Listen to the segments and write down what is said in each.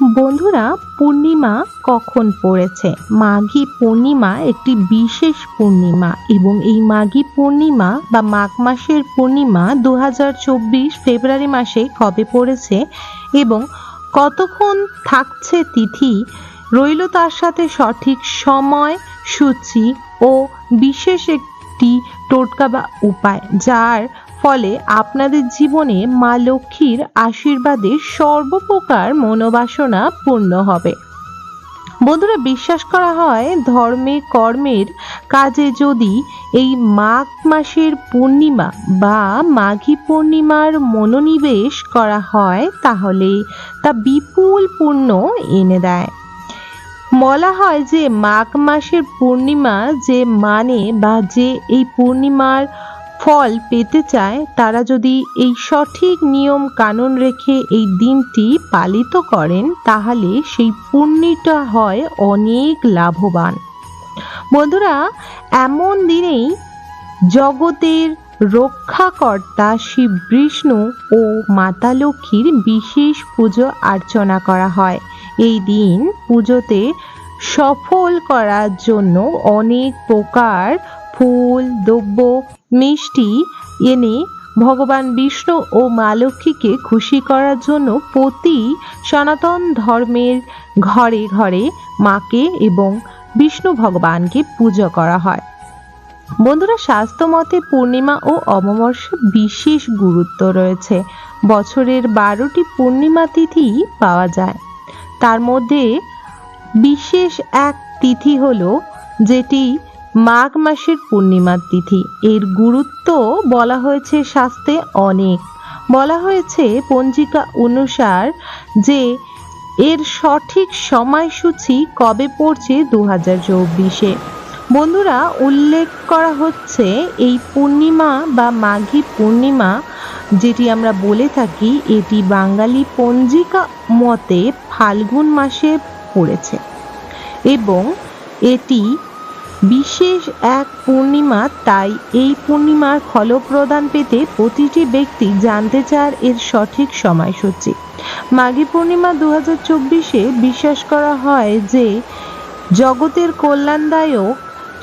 বন্ধুরা, পূর্ণিমা কখন পড়েছে? মাঘী পূর্ণিমা একটি বিশেষ পূর্ণিমা এবং এই মাঘী পূর্ণিমা বা মাঘ মাসের পূর্ণিমা 2024 ফেব্রুয়ারি মাসে কবে পড়েছে এবং কতক্ষণ থাকছে তিথি রইল তার সাথে সঠিক সময় সূচি ও বিশেষ একটি টোটকা বা উপায়, যার ফলে আপনাদের জীবনে মা লক্ষ্মীর আশীর্বাদে সর্বপ্রকার মনোবাসনা পূর্ণ হবে। বন্ধুরা, বিশ্বাস করা হয় ধর্মে কর্মের কাজে যদি এই মাঘ মাসের পূর্ণিমা বা মাঘী পূর্ণিমার মনোনিবেশ করা হয় তাহলে তা বিপুল পুণ্য এনে দেয়। বলা হয় যে মাঘ মাসের পূর্ণিমা যে মানে বা যে এই পূর্ণিমার ফল পেতে চায় তারা যদি এই সঠিক নিয়ম কানুন রেখে এই দিনটি পালিত করেন তাহলে সেই পুণ্যটা হয় অনেক লাভবান। বন্ধুরা, এমন দিনেই জগতের রক্ষাকর্তা শিব বিষ্ণু ও মাতা লক্ষ্মীর বিশেষ পুজো অর্চনা করা হয়। এই দিন পুজোতে সফল করার জন্য অনেক প্রকার ফুল দ্রব্য মিষ্টি এনে ভগবান বিষ্ণু ও মা লক্ষ্মীকে খুশি করার জন্য প্রতি সনাতন ধর্মের ঘরে ঘরে মাকে এবং বিষ্ণু ভগবানকে পূজা করা হয়। বন্ধুরা, শাস্ত্র মতে পূর্ণিমা ও অমাবস্যা বিশেষ গুরুত্ব রয়েছে। বছরের 12টি পূর্ণিমা তিথি পাওয়া যায়, তার মধ্যে বিশেষ এক তিথি হলো যেটি মাঘ মাসের পূর্ণিমার তিথি। এর গুরুত্ব বলা হয়েছে শাস্ত্রে অনেক। বলা হয়েছে পঞ্জিকা অনুসার যে এর সঠিক সময়সূচি কবে পড়ছে 2024-এ। বন্ধুরা, উল্লেখ করা হচ্ছে এই পূর্ণিমা বা মাঘী পূর্ণিমা যেটি আমরা বলে থাকি এটি বাঙালি পঞ্জিকা মতে ফাল্গুন মাসে পড়েছে এবং এটি বিশেষ এক পূর্ণিমা। তাই এই পূর্ণিমার ফলপ্রদান পেতে প্রতিটি ব্যক্তি জানতে চায় এর সঠিক সময়সূচি। মাঘী পূর্ণিমা 2024-এ বিশ্বাস করা হয় যে জগতের কল্যাণদায়ক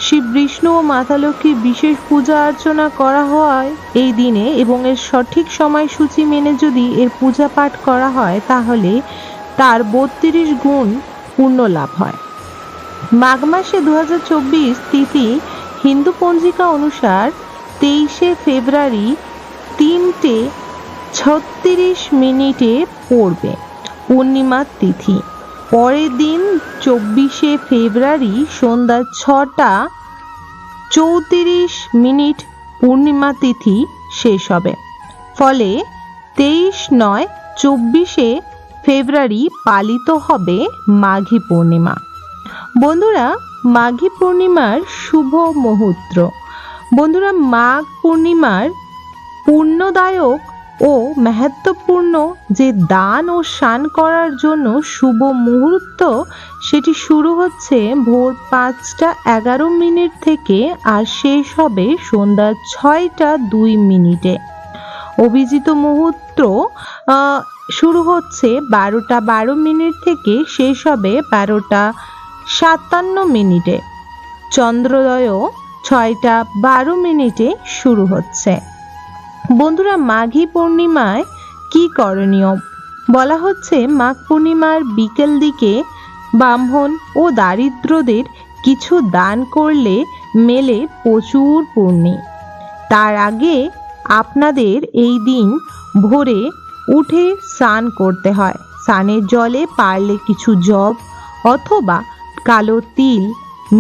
শিব বিষ্ণু ও মাতা লক্ষ্মীর বিশেষ পূজা অর্চনা করা হয় এই দিনে এবং এর সঠিক সময়সূচি মেনে যদি এর পূজা পাঠ করা হয় তাহলে তার 32 গুণ পুণ্য লাভ হয়। মাঘ মাসে 2024 তিথি হিন্দু পঞ্জিকা অনুসার 23শে ফেব্রুয়ারি 3:36 পড়বে পূর্ণিমার তিথি। পরের দিন 24শে ফেব্রুয়ারি সন্ধ্যা 6:34 পূর্ণিমা তিথি শেষ হবে। ফলে 23/9/24শে ফেব্রুয়ারি পালিত হবে মাঘী পূর্ণিমা। বন্ধুরা, মাঘী পূর্ণিমার শুভ মুহূর্ত। বন্ধুরা, মাঘ পূর্ণিমার পুণ্যদায়ক ও মাহাত্ম্যপূর্ণ যে দান ও স্নান করার জন্য শুভ মুহূর্ত সেটি শুরু হচ্ছে ভোর 5:11 থেকে আর শেষ হবে সন্ধ্যা 6:02। অভিজিত মুহূর্ত শুরু হচ্ছে 12:12 থেকে শেষ হবে 12:57। চন্দ্রোদয় 6:12 শুরু হচ্ছে। বন্ধুরা, মাঘী পূর্ণিমায় কি করণীয়? বলা হচ্ছে মাঘ পূর্ণিমার বিকেল দিকে ব্রাহ্মণ ও দারিদ্রদের কিছু দান করলে মেলে প্রচুর পুণ্য। তার আগে আপনাদের এই দিন ভোরে উঠে স্নান করতে হয়। স্নানের জলে পারলে কিছু জব অথবা কালো তিল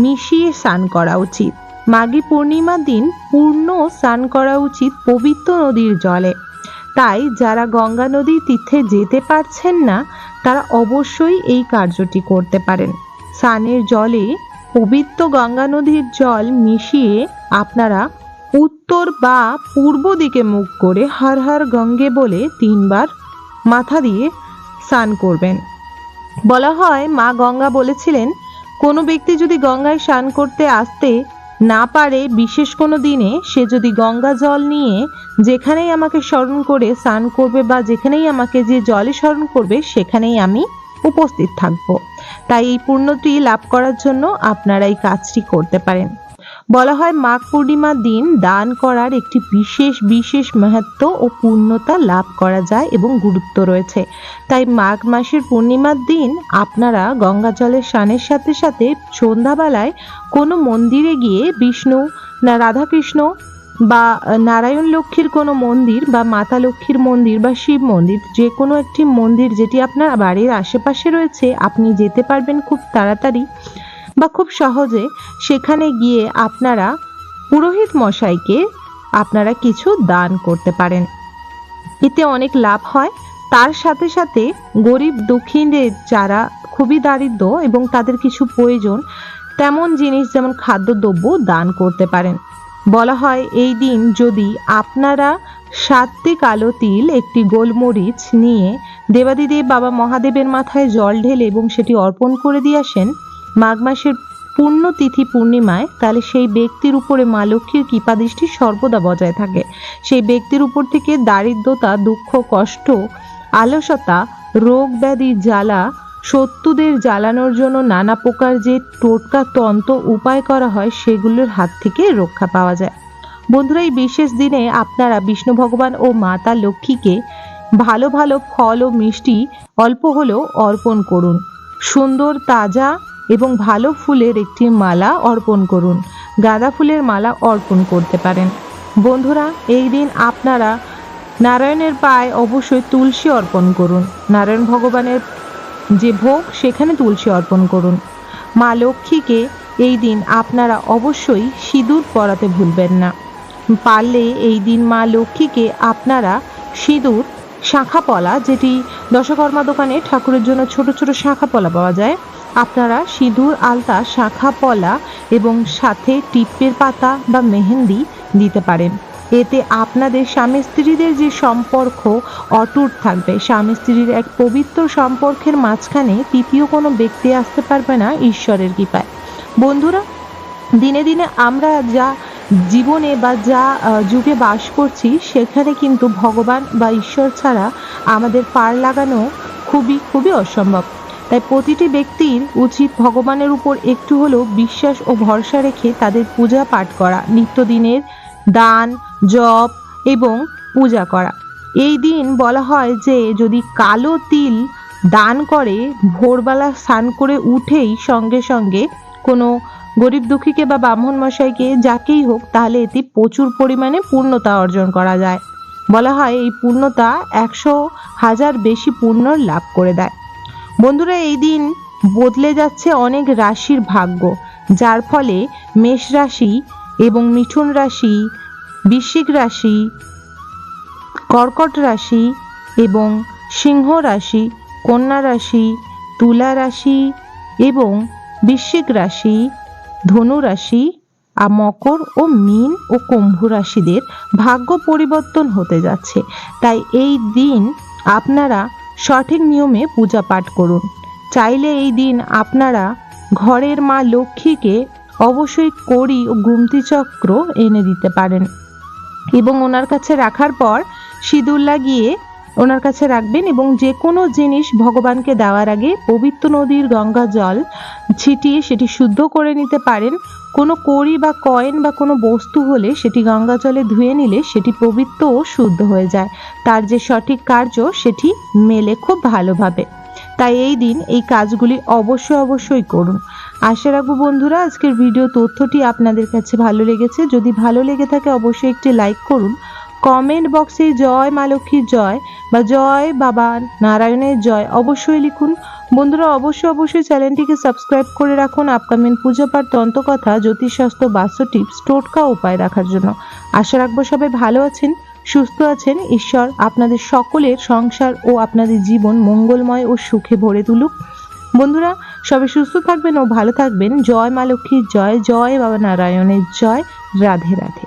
মিশিয়ে স্নান করা উচিত। মাঘী পূর্ণিমার দিন পূর্ণ স্নান করা উচিত পবিত্র নদীর জলে। তাই যারা গঙ্গা নদীর তীর্থে যেতে পারছেন না তারা অবশ্যই এই কার্যটি করতে পারেন। স্নানের জলে পবিত্র গঙ্গা নদীর জল মিশিয়ে আপনারা উত্তর বা পূর্ব দিকে মুখ করে হর হর গঙ্গে বলে 3 বার মাথা দিয়ে স্নান করবেন। বলা হয় মা গঙ্গা বলেছিলেন কোনো ব্যক্তি যদি গঙ্গায় স্নান করতে আসতে না পারে বিশেষ কোনো দিনে সে যদি গঙ্গা জল নিয়ে যেখানেই আমাকে স্মরণ করে স্নান করবে বা যেখানেই আমাকে যে জলে স্মরণ করবে সেখানেই আমি উপস্থিত থাকব। তাই এই পুণ্যটি লাভ করার জন্য আপনারা এই কাজটি করতে পারেন। বলা হয় মাঘ পূর্ণিমার দিন দান করার একটি বিশেষ মাহাত্ম্য ও পূর্ণতা লাভ করা যায় এবং গুরুত্ব রয়েছে। তাই মাঘ মাসের পূর্ণিমার দিন আপনারা গঙ্গা জলের স্নানের সাথে সাথে সন্ধ্যাবেলায় কোনো মন্দিরে গিয়ে বিষ্ণু না রাধাকৃষ্ণ বা নারায়ণ লক্ষ্মীর কোনো মন্দির বা মাতা লক্ষ্মীর মন্দির বা শিব মন্দির, যে কোনো একটি মন্দির যেটি আপনার বাড়ির আশেপাশে রয়েছে, আপনি যেতে পারবেন খুব তাড়াতাড়ি বা খুব সহজে। সেখানে গিয়ে আপনারা পুরোহিত মশাইকে আপনারা কিছু দান করতে পারেন, এতে অনেক লাভ হয়। তার সাথে সাথে গরিব দুঃখীদের যারা খুবই দারিদ্র এবং তাদের কিছু প্রয়োজন তেমন জিনিস যেমন খাদ্যদ্রব্য দান করতে পারেন। বলা হয় এই দিন যদি আপনারা 7টি কালো তিল, একটি গোলমরিচ নিয়ে দেবাদিদেব বাবা মহাদেবের মাথায় জল ঢেলে এবং সেটি অর্পণ করে দিয়ে আসেন মাঘ মাসের পুণ্যতিথি পূর্ণিমায়, তাহলে সেই ব্যক্তির উপরে মা লক্ষ্মীর কৃপা দৃষ্টি সর্বদা বজায় থাকে। সেই ব্যক্তির উপর থেকে দারিদ্রতা, দুঃখ, কষ্ট, আলসতা, রোগ ব্যাধি, জ্বালা, শত্রুদের জ্বালানোর জন্য নানা প্রকার যে টোটকা তন্ত্র উপায় করা হয় সেগুলোর হাত থেকে রক্ষা পাওয়া যায়। বন্ধুরা, এই বিশেষ দিনে আপনারা বিষ্ণু ভগবান ও মাতা লক্ষ্মীকে ভালো ভালো ফল ও মিষ্টি অল্প হলেও অর্পণ করুন। সুন্দর তাজা এবং ভালো ফুলের একটি মালা অর্পণ করুন। গাঁদা ফুলের মালা অর্পণ করতে পারেন। বন্ধুরা, এই দিন আপনারা নারায়ণের পায়ে অবশ্যই তুলসী অর্পণ করুন। নারায়ণ ভগবানের যে ভোগ সেখানে তুলসী অর্পণ করুন। মা লক্ষ্মীকে এই দিন আপনারা অবশ্যই সিঁদুর পরাতে ভুলবেন না। পারলে এই দিন মা লক্ষ্মীকে আপনারা সিঁদুর, শাঁখাপলা, যেটি দশকর্মা দোকানে ঠাকুরের জন্য ছোট ছোট শাঁখাপলা পাওয়া যায়, আপনারা সিঁদুর, আলতা, শাঁখাপলা এবং সাথে টিপের পাতা বা মেহেন্দি দিতে পারেন। এতে আপনাদের স্বামী স্ত্রীদের যে সম্পর্ক অটুট থাকবে। স্বামী স্ত্রীর এক পবিত্র সম্পর্কের মাঝখানে তৃতীয় কোনো ব্যক্তি আসতে পারবে না ঈশ্বরের কৃপায়। বন্ধুরা, দিনে দিনে আমরা যা জীবনে বা যা যুগে বাস করছি সেখানে কিন্তু ভগবান বা ঈশ্বর ছাড়া আমাদের পার লাগানো খুবই অসম্ভব। তাই প্রতিটি ব্যক্তির উচিত ভগবানের উপর একটু হলেও বিশ্বাস ও ভরসা রেখে তাদের পূজা পাঠ করা, নিত্যদিনের দান, জপ এবং পূজা করা। এই দিন বলা হয় যে যদি কালো তিল দান করে ভোরবেলা স্নান করে উঠেই সঙ্গে সঙ্গে কোনো গরিব দুঃখীকে বা ব্রাহ্মণ মশাইকে যাকেই হোক, তাহলে এতে প্রচুর পরিমাণে পূর্ণতা অর্জন করা যায়। বলা হয় এই পূর্ণতা 100,000 বেশি পূর্ণ লাভ করে দেয়। বন্ধুরা, এই দিন বদলে যাচ্ছে অনেক রাশির ভাগ্য, যার ফলে মেষ রাশি এবং মিথুন রাশি, বৃশ্চিক রাশি, কর্কট রাশি এবং সিংহ রাশি, কন্যা রাশি, তুলা রাশি এবং বৃশ্চিক রাশি, ধনু রাশি, মকর ও মীন ও কুম্ভ রাশিদের ভাগ্য পরিবর্তন হতে যাচ্ছে। তাই এই দিন আপনারা সঠিক নিয়মে পূজা পাঠ করুন। চাইলে এই দিন আপনারা ঘরের মা লক্ষ্মীকে অবশ্যই কড়ি ও গুমতি চক্র এনে দিতে পারেন এবং ওনার কাছে রাখার পর সিঁদুর লাগিয়ে ওনার কাছে রাখবেন এবং যে কোনো জিনিস ভগবানকে দেওয়ার আগে পবিত্র নদীর গঙ্গা জল ছিটিয়ে সেটি শুদ্ধ করে নিতে পারেন। কোনো কড়ি বা কয়েন বা কোনো বস্তু হলে সেটি গঙ্গা জলে ধুয়ে নিলে সেটি পবিত্র ও শুদ্ধ হয়ে যায়, তার যে সঠিক কার্য সেটি মেলে খুব ভালোভাবে। তাই এই দিন এই কাজগুলি অবশ্যই করুন। আশা রাখবো বন্ধুরা আজকের ভিডিও তথ্যটি আপনাদের কাছে ভালো লেগেছে। যদি ভালো লেগে থাকে অবশ্যই একটি লাইক করুন। কমেন্ট বক্সে জয় মা লক্ষ্মীর জয় বা জয় বাবা নারায়ণের জয় অবশ্যই লিখুন। বন্ধুরা, অবশ্যই চ্যানেলটিকে সাবস্ক্রাইব করে রাখুন আপকামিং পুজো পাঠ, তন্ত্রকথা, জ্যোতিষশাস্ত্র, বাস্তু টিপস, টোটকা উপায় রাখার জন্য। আশা রাখবো সবাই ভালো আছেন, সুস্থ আছেন। ঈশ্বর আপনাদের সকলের সংসার ও আপনাদের জীবন মঙ্গলময় ও সুখে ভরে তুলুক। বন্ধুরা, সবাই সুস্থ থাকবেন ও ভালো থাকবেন। জয় মা লক্ষ্মীর জয়, জয় বাবা নারায়ণের জয়। রাধে রাধে।